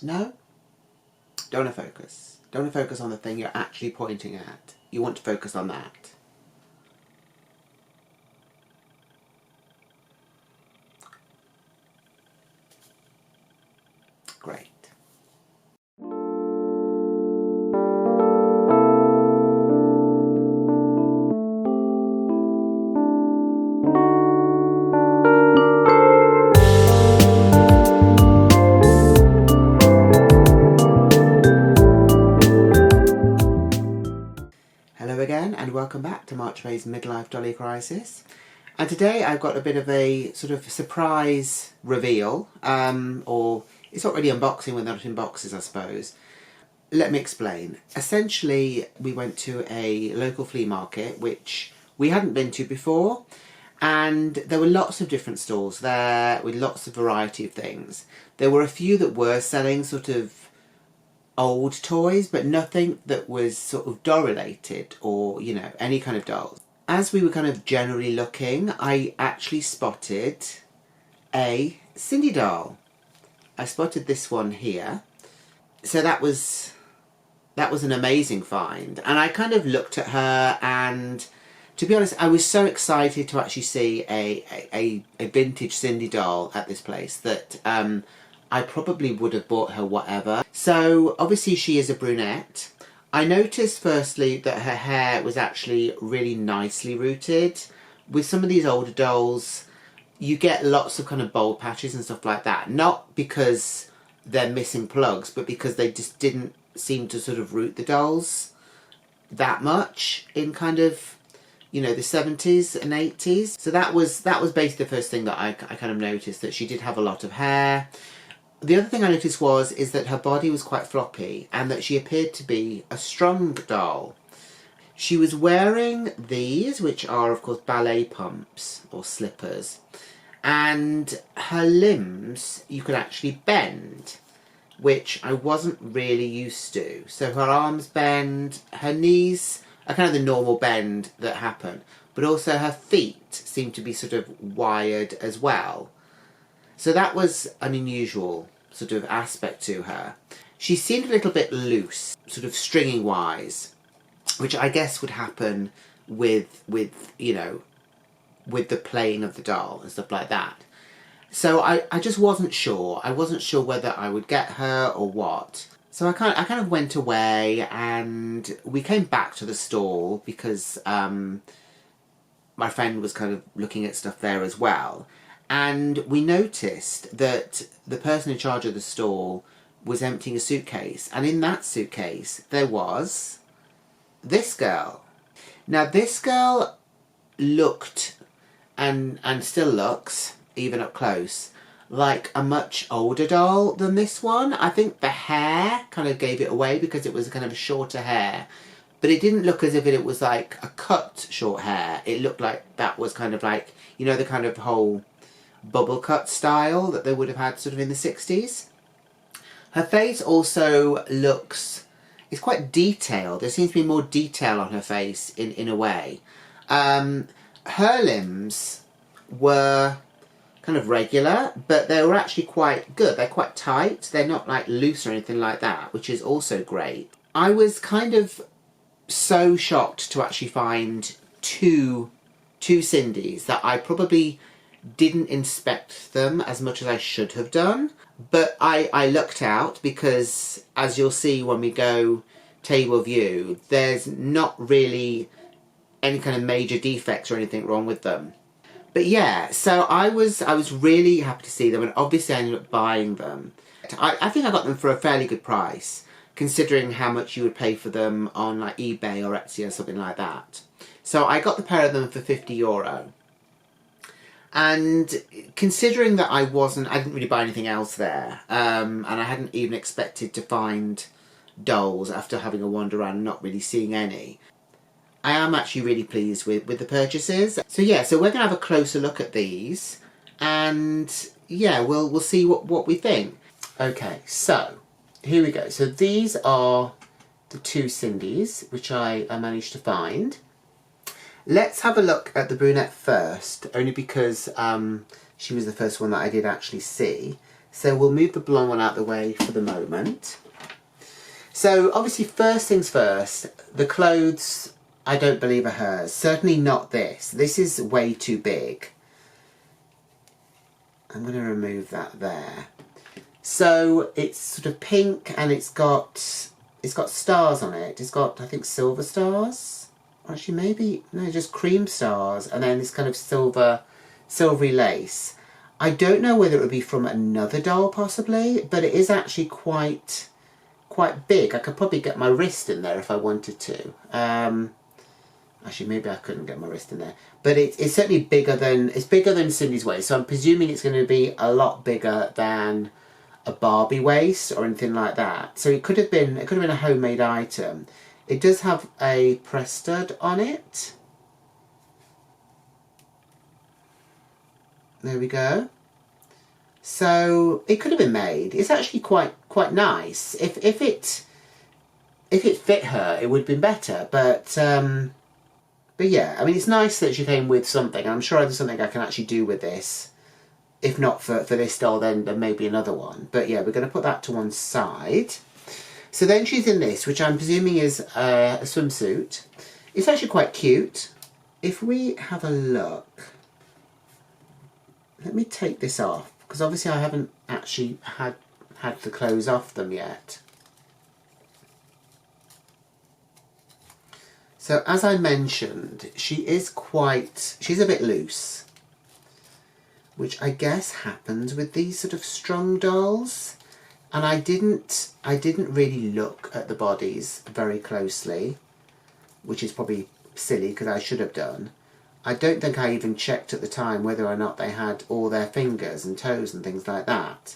No? Don't want to focus. Don't want to focus on the thing you're actually pointing at. You want to focus on that. Great. Hello again and welcome back to March May's Midlife Dolly Crisis. And today I've got a bit of a sort of surprise reveal, or it's not really unboxing when they're not in boxes, I suppose. Let me explain. Essentially, we went to a local flea market, which we hadn't been to before, and there were lots of different stalls there with lots of variety of things. There were a few that were selling sort of old toys, but nothing that was sort of doll related or, you know, any kind of dolls. As we were kind of generally looking, I actually spotted a Sindy doll. I spotted this one here. So that was an amazing find. And I kind of looked at her, and to be honest, I was so excited to actually see a vintage Sindy doll at this place that I probably would have bought her whatever. So obviously she is a brunette. I noticed firstly that her hair was actually really nicely rooted. With some of these older dolls, you get lots of kind of bald patches and stuff like that. Not because they're missing plugs, but because they just didn't seem to sort of root the dolls that much in kind of, you know, the 70s and 80s. So that was basically the first thing that I kind of noticed, that she did have a lot of hair. The other thing I noticed is that her body was quite floppy and that she appeared to be a strong doll. She was wearing these, which are of course ballet pumps or slippers, and her limbs you could actually bend, which I wasn't really used to. So her arms bend, her knees are kind of the normal bend that happen, but also her feet seem to be sort of wired as well. So that was an unusual sort of aspect to her. She seemed a little bit loose, sort of stringing wise, which I guess would happen with you know, with the playing of the doll and stuff like that. So I just wasn't sure. I wasn't sure whether I would get her or what. So I kind of went away, and we came back to the stall because my friend was kind of looking at stuff there as well. And we noticed that the person in charge of the stall was emptying a suitcase, and in that suitcase there was this girl. Now this girl looked, and still looks, even up close, like a much older doll than this one. I think the hair kind of gave it away because it was kind of shorter hair, but it didn't look as if it was like a cut short hair. It looked like that was kind of like, you know, the kind of whole bubble cut style that they would have had sort of in the 60s. Her face also looks, it's quite detailed. There seems to be more detail on her face in a way. Her limbs were kind of regular, but they were actually quite good. They're quite tight. They're not like loose or anything like that, which is also great. I was kind of so shocked to actually find two Sindys that I probably didn't inspect them as much as I should have done, but I lucked out because, as you'll see when we go table view, there's not really any kind of major defects or anything wrong with them. But yeah, so I was really happy to see them, and obviously I ended up buying them. I think I got them for a fairly good price, considering how much you would pay for them on like eBay or Etsy or something like that. So I got the pair of them for €50. And considering that I didn't really buy anything else there, and I hadn't even expected to find dolls after having a wander around and not really seeing any, I am actually really pleased with the purchases. So yeah, so we're going to have a closer look at these, and yeah, we'll see what we think. Okay, so here we go. So these are the two Sindys, which I managed to find. Let's have a look at the brunette first, only because she was the first one that I did actually see. So we'll move the blonde one out the way for the moment. So obviously, first things first, the clothes I don't believe are hers. Certainly not this. This is way too big. I'm going to remove that there. So it's sort of pink and it's got stars on it. It's got, I think, silver stars. Or actually maybe, no, just cream stars. And then this kind of silvery lace. I don't know whether it would be from another doll possibly, but it is actually quite big. I could probably get my wrist in there if I wanted to. Actually, maybe I couldn't get my wrist in there. But it's certainly bigger than Sindy's waist. So I'm presuming it's going to be a lot bigger than a Barbie waist or anything like that. So it could have been a homemade item. It does have a press stud on it. There we go. So it could have been made. It's actually quite nice. If it fit her, it would have been better. But yeah, I mean, it's nice that she came with something. I'm sure there's something I can actually do with this. If not for this doll, then maybe another one. But yeah, we're going to put that to one side. So then she's in this, which I'm presuming is a swimsuit. It's actually quite cute. If we have a look... Let me take this off, because obviously I haven't actually had the clothes off them yet. So as I mentioned, she's a bit loose, which I guess happens with these sort of strong dolls. And I didn't really look at the bodies very closely, which is probably silly because I should have done. I don't think I even checked at the time whether or not they had all their fingers and toes and things like that.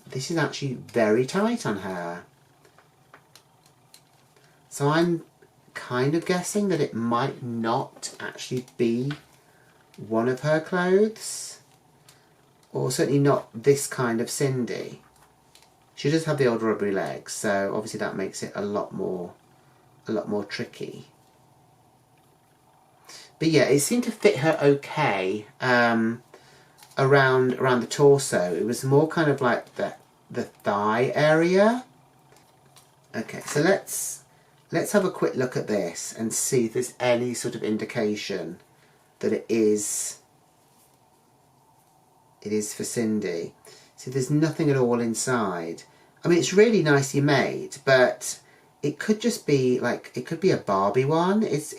This is actually very tight on her. So I'm kind of guessing that it might not actually be one of her clothes. Or certainly not this kind of Sindy. She does have the old rubbery legs, so obviously that makes it a lot more tricky. But yeah, it seemed to fit her okay around the torso. It was more kind of like the thigh area. Okay, so let's have a quick look at this and see if there's any sort of indication that it is for Sindy. See, there's nothing at all inside. I mean, it's really nicely made, but it could just be like, it could be a Barbie one. It's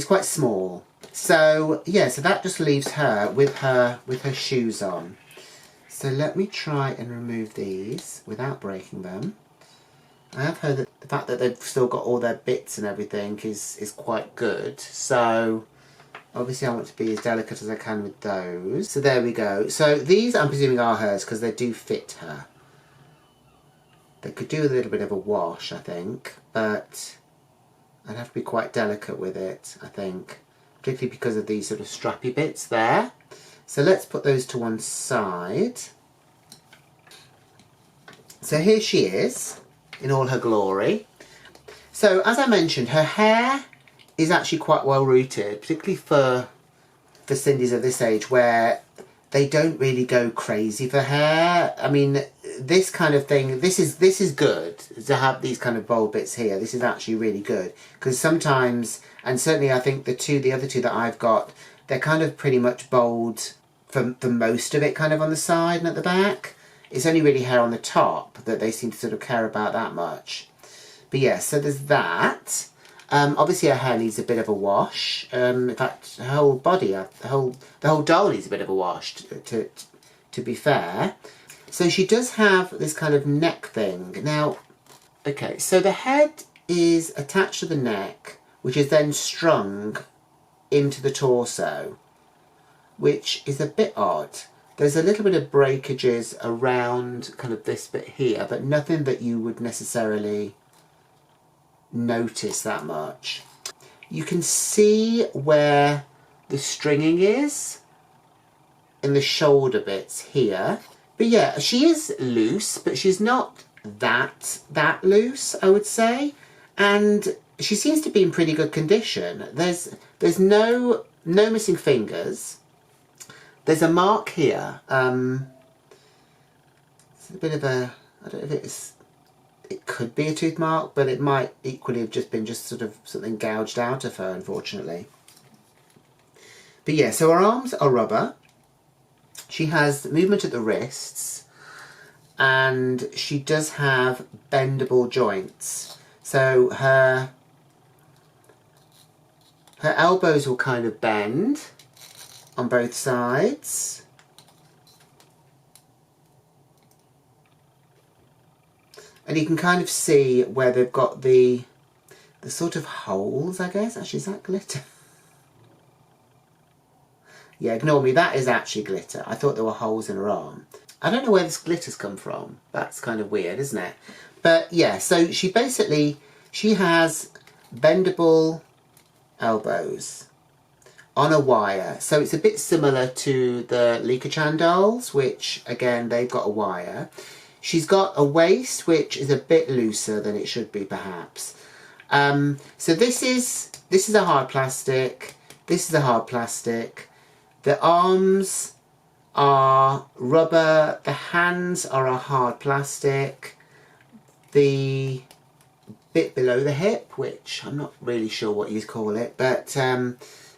quite small. So yeah, so that just leaves her with her shoes on. So let me try and remove these without breaking them. I have heard that the fact that they've still got all their bits and everything is quite good. So obviously I want to be as delicate as I can with those. So there we go. So these I'm presuming are hers because they do fit her. They could do a little bit of a wash, I think, but I'd have to be quite delicate with it, I think, particularly because of these sort of strappy bits there. So let's put those to one side. So here she is in all her glory. So as I mentioned, her hair is actually quite well rooted, particularly for Sindy's of this age, where they don't really go crazy for hair. I mean, this kind of thing, this is good to have these kind of bold bits here. This is actually really good because sometimes, and certainly I think the other two that I've got, they're kind of pretty much bold for most of it, kind of on the side and at the back. It's only really hair on the top that they seem to sort of care about that much. But yeah, so there's that. Obviously her hair needs a bit of a wash. In fact, her whole body, the whole doll needs a bit of a wash, to be fair. So she does have this kind of neck thing. Now, okay, so the head is attached to the neck, which is then strung into the torso, which is a bit odd. There's a little bit of breakages around kind of this bit here, but nothing that you would necessarily notice that much. You can see where the stringing is in the shoulder bits here. But yeah, she is loose, but she's not that loose, I would say. And she seems to be in pretty good condition. There's no no missing fingers. There's a mark here. It's a bit of a, I don't know if it could be a tooth mark, but it might equally have just been sort of something gouged out of her, unfortunately. But yeah, so her arms are rubber. She has movement at the wrists, and she does have bendable joints. So her elbows will kind of bend on both sides. And you can kind of see where they've got the sort of holes, I guess. Actually, is that glitter? Yeah, ignore me. That is actually glitter. I thought there were holes in her arm. I don't know where this glitter's come from. That's kind of weird, isn't it? But yeah, so she has bendable elbows on a wire. So it's a bit similar to the Lika-chan dolls, which, again, they've got a wire. She's got a waist which is a bit looser than it should be, perhaps. So this is a hard plastic. This is a hard plastic. The arms are rubber. The hands are a hard plastic. The bit below the hip, which I'm not really sure what you call it, but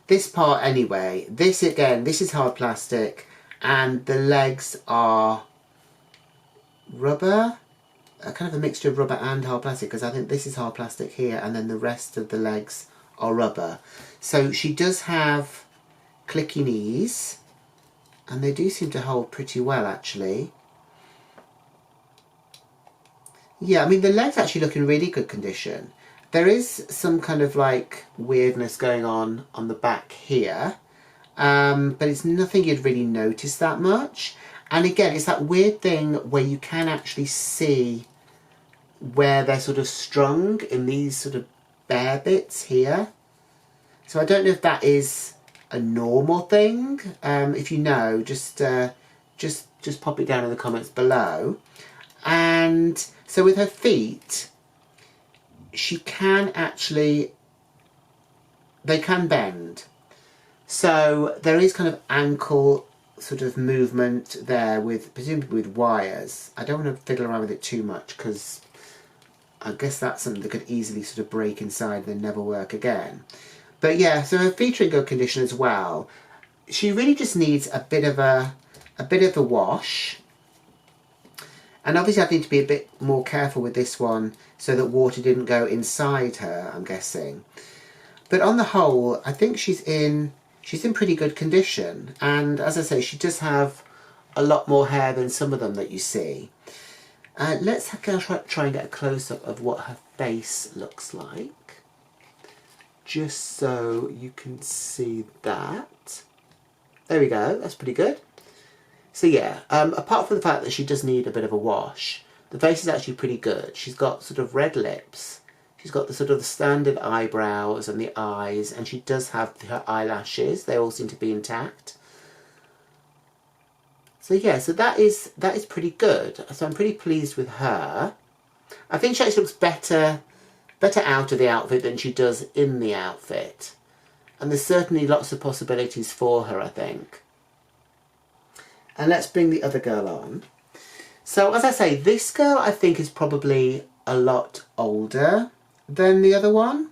this part anyway. This again, this is hard plastic, and the legs are rubber, kind of a mixture of rubber and hard plastic, because I think this is hard plastic here, and then the rest of the legs are rubber. So she does have clicky knees, and they do seem to hold pretty well, actually. Yeah, I mean, the legs actually look in really good condition. There is some kind of like weirdness going on the back here, but it's nothing you'd really notice that much. And again, it's that weird thing where you can actually see where they're sort of strung in these sort of bare bits here. So I don't know if that is a normal thing. If you know, just pop it down in the comments below. And so with her feet, she can actually, they can bend. So there is kind of ankle sort of movement there, with presumably with wires. I don't want to fiddle around with it too much, because I guess that's something that could easily sort of break inside and then never work again. But yeah, so her feet are in good condition as well. She really just needs a bit of a wash. And obviously I need to be a bit more careful with this one so that water didn't go inside her, I'm guessing. But on the whole, I think she's in pretty good condition. And as I say, she does have a lot more hair than some of them that you see. Let's try and get a close-up of what her face looks like, just so you can see that. There we go, that's pretty good. So yeah, apart from the fact that she does need a bit of a wash, the face is actually pretty good. She's got sort of red lips. She's got the sort of the standard eyebrows and the eyes, and she does have her eyelashes. They all seem to be intact. So yeah, so that is pretty good. So I'm pretty pleased with her. I think she actually looks better out of the outfit than she does in the outfit. And there's certainly lots of possibilities for her, I think. And let's bring the other girl on. So as I say, this girl I think is probably a lot older than the other one.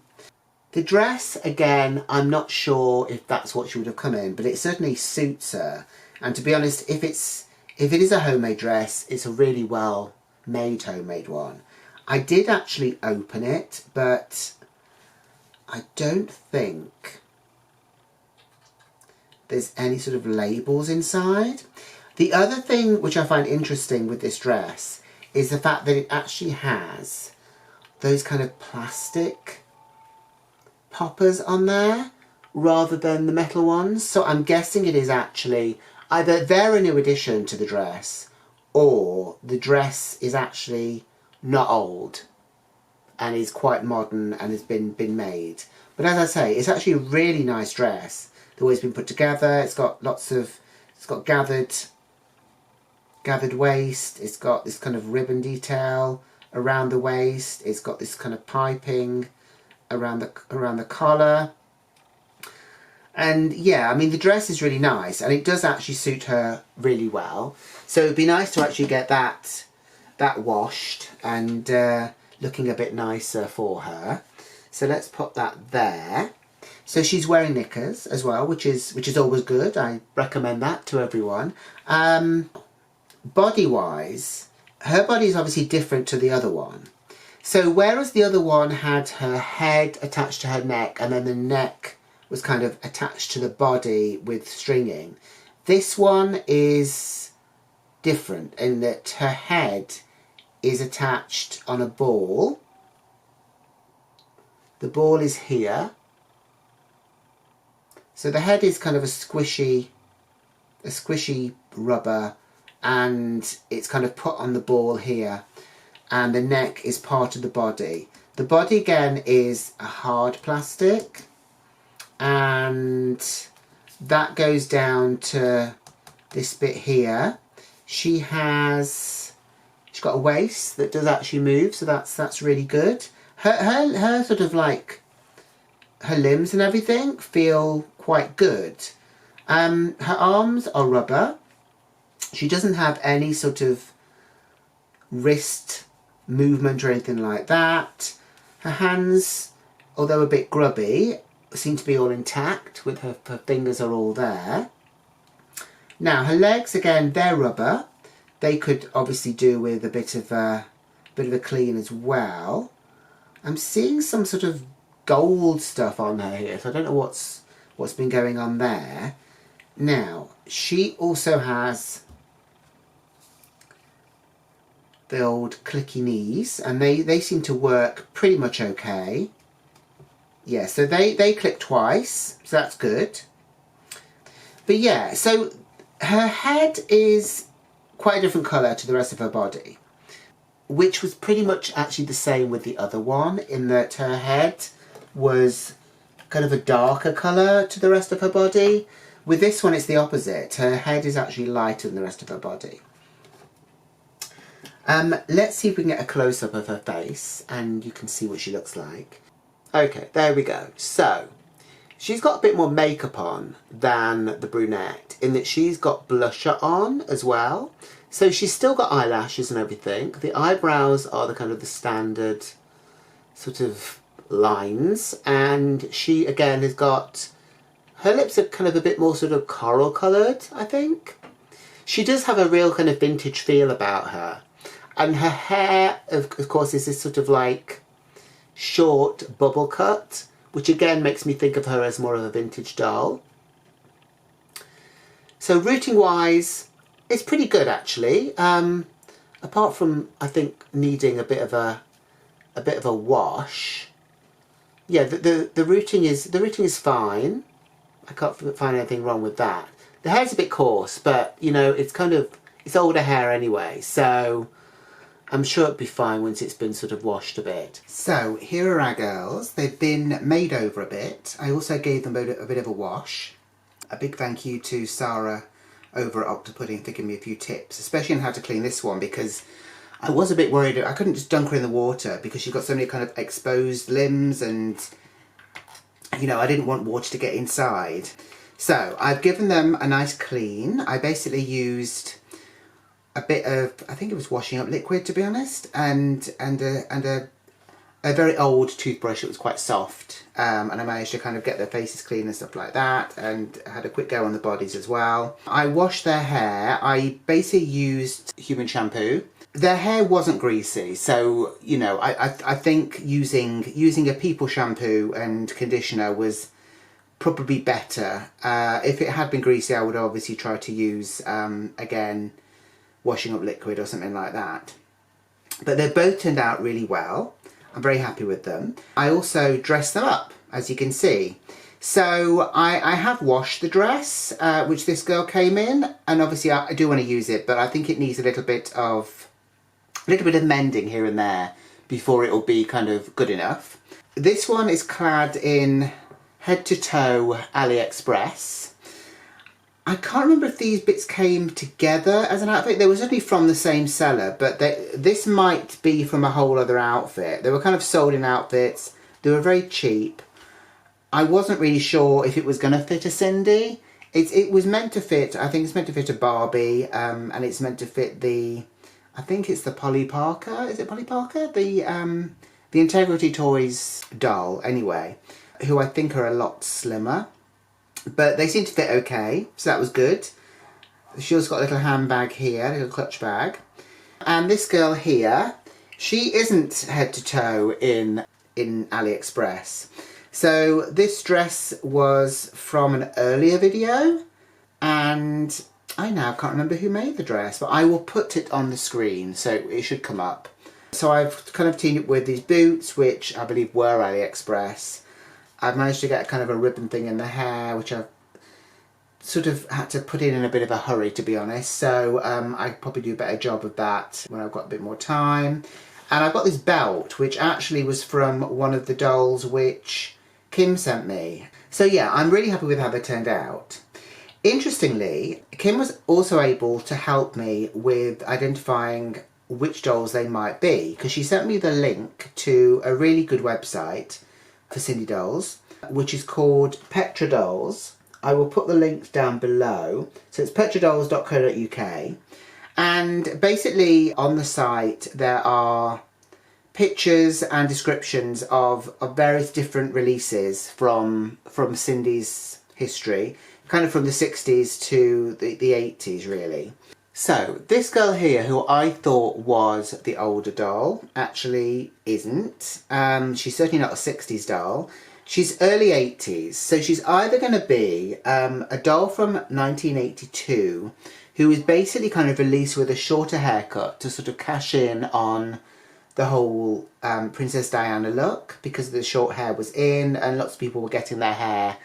The dress, again, I'm not sure if that's what she would have come in, but it certainly suits her. And to be honest, if it is a homemade dress, it's a really well made homemade one. I did actually open it, but I don't think there's any sort of labels inside. The other thing which I find interesting with this dress is the fact that it actually has those kind of plastic poppers on there rather than the metal ones. So I'm guessing it is actually either they're a new addition to the dress, or the dress is actually not old and is quite modern and has been made. But as I say, it's actually a really nice dress. The way it's been put together, it's got gathered waist, it's got this kind of ribbon detail around the waist, it's got this kind of piping around the collar. And yeah, I mean, the dress is really nice and it does actually suit her really well. So it'd be nice to actually get that washed and looking a bit nicer for her. So let's put that there. So she's wearing knickers as well, which is always good. I recommend that to everyone. Body-wise, her body is obviously different to the other one. So whereas the other one had her head attached to her neck and then the neck was kind of attached to the body with stringing, this one is different in that her head is attached on a ball. The ball is here. So the head is kind of a squishy rubber, and it's kind of put on the ball here, and the neck is part of the body. The body again is a hard plastic, and that goes down to this bit here. She's got a waist that does actually move, so that's really good. Her sort of like her limbs and everything feel quite good. Her arms are rubber. She doesn't have any sort of wrist movement or anything like that. Her hands, although a bit grubby, seem to be all intact with her fingers are all there. Now her legs, again, they're rubber. They could obviously do with a bit of a clean as well. I'm seeing some sort of gold stuff on her here, so I don't know what's been going on there. Now she also has the old clicky knees, and they seem to work pretty much okay. Yeah, so they click twice, so that's good. But yeah, so her head is quite a different colour to the rest of her body, which was pretty much actually the same with the other one, in that her head was kind of a darker colour to the rest of her body. With this one it's the opposite. Her head is actually lighter than the rest of her body. Let's see if we can get a close-up of her face and you can see what she looks like. Okay, there we go. So, she's got a bit more makeup on than the brunette, in that she's got blusher on as well. So she's still got eyelashes and everything. The eyebrows are the kind of the standard sort of lines, and she again has got, her lips are kind of a bit more sort of coral coloured, I think. She does have a real kind of vintage feel about her. And her hair, of course, is this sort of like short bubble cut, which again makes me think of her as more of a vintage doll. So rooting wise, it's pretty good actually. Apart from, I think, needing a bit of a wash. Yeah, the rooting is fine. I can't find anything wrong with that. The hair's a bit coarse, but you know, it's older hair anyway, so I'm sure it'll be fine once it's been sort of washed a bit. So here are our girls. They've been made over a bit. I also gave them a bit of a wash. A big thank you to Sarah over at Octopudding for giving me a few tips, especially on how to clean this one, because I was a bit worried. I couldn't just dunk her in the water because she's got so many kind of exposed limbs, and you know, I didn't want water to get inside. So I've given them a nice clean. I basically used a bit of, I think it was washing up liquid, to be honest, and a very old toothbrush that was quite soft, and I managed to kind of get their faces clean and stuff like that, and had a quick go on the bodies as well. I washed their hair. I basically used human shampoo. Their hair wasn't greasy, so you know, I think using a people shampoo and conditioner was probably better. If it had been greasy, I would obviously try to use again, washing up liquid or something like that. But they both turned out really well. I'm very happy with them. I also dressed them up, as you can see. So I have washed the dress, which this girl came in, and obviously I do want to use it, but I think it needs a little bit of mending here and there before it will be kind of good enough. This one is clad in head to toe AliExpress. I can't remember if these bits came together as an outfit. They were certainly from the same seller, but this might be from a whole other outfit. They were kind of sold in outfits. They were very cheap. I wasn't really sure if it was going to fit a Sindy. It was meant to fit, I think it's meant to fit a Barbie, and it's meant to fit the, I think it's the Polly Parker, is it Polly Parker? The Integrity Toys doll, anyway, who I think are a lot slimmer. But they seem to fit okay, so that was good. She also got a little handbag here, a little clutch bag. And this girl here, she isn't head to toe in AliExpress. So this dress was from an earlier video, and I now can't remember who made the dress, but I will put it on the screen so it should come up. So I've kind of teamed it with these boots, which I believe were AliExpress. I've managed to get kind of a ribbon thing in the hair, which I've sort of had to put in a bit of a hurry, to be honest. So I could probably do a better job of that when I've got a bit more time. And I've got this belt, which actually was from one of the dolls which Kim sent me. So yeah, I'm really happy with how they turned out. Interestingly, Kim was also able to help me with identifying which dolls they might be, because she sent me the link to a really good website for Sindy dolls, which is called Petra Dolls. I will put the links down below. So it's petradolls.co.uk. And basically on the site there are pictures and descriptions of various different releases from Sindy's history, kind of from the 60s to the 80s really. So this girl here, who I thought was the older doll, actually isn't. She's certainly not a 60s doll. She's early 80s, so she's either going to be a doll from 1982 who is basically kind of released with a shorter haircut to sort of cash in on the whole Princess Diana look, because the short hair was in and lots of people were getting their hair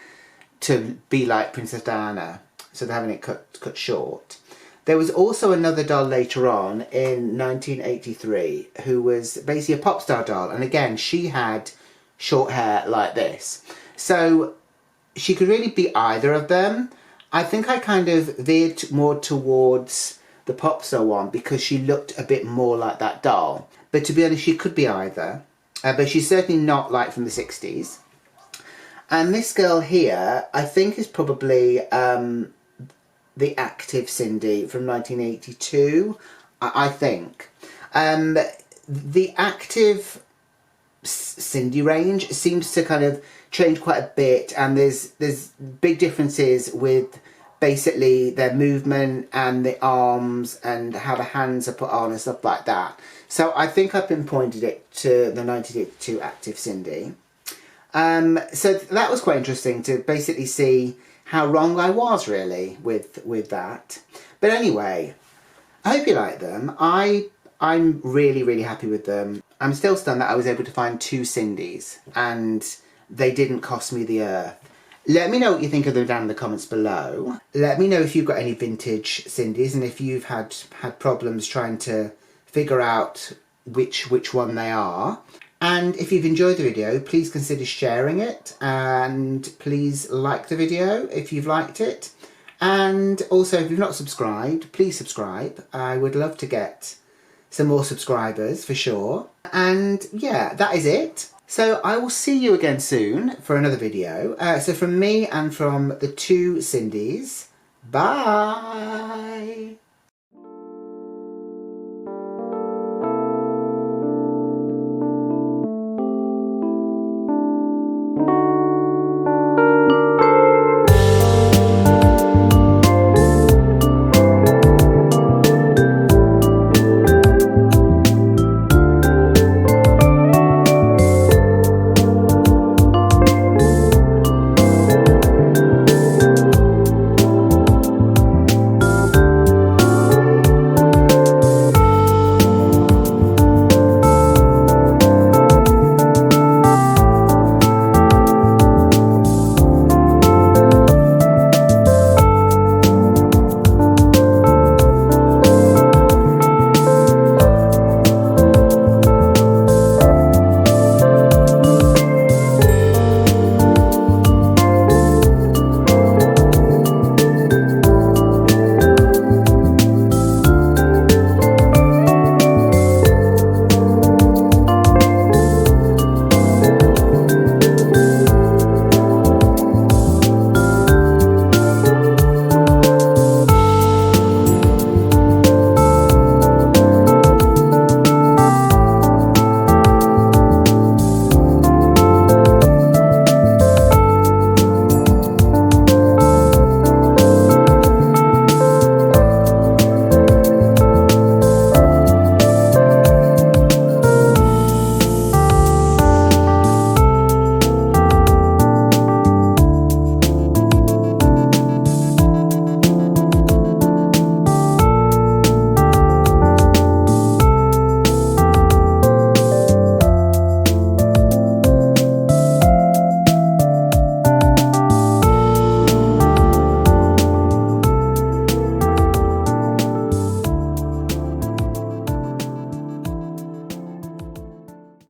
to be like Princess Diana, so they're having it cut short. There was also another doll later on in 1983 who was basically a pop star doll, and again she had short hair like this. So she could really be either of them. I think I kind of veered more towards the pop star one because she looked a bit more like that doll. But to be honest, she could be either. But she's certainly not like from the 60s. And this girl here, I think is probably the active Sindy from 1982, I think. The active Sindy range seems to kind of change quite a bit, and there's big differences with basically their movement and the arms and how the hands are put on and stuff like that. So I think I've pinpointed it to the 1982 active Sindy. So that was quite interesting to basically see how wrong I was really with that. But anyway, I hope you like them. I'm really happy with them. I'm still stunned that I was able to find 2 Sindys and they didn't cost me the earth. Let me know what you think of them down in the comments below. Let me know if you've got any vintage Sindys and if you've had problems trying to figure out which one they are. And if you've enjoyed the video, please consider sharing it, and please like the video if you've liked it. And also, if you've not subscribed, please subscribe. I would love to get some more subscribers for sure. And yeah, that is it. So I will see you again soon for another video. So from me and from the 2 Sindys, bye!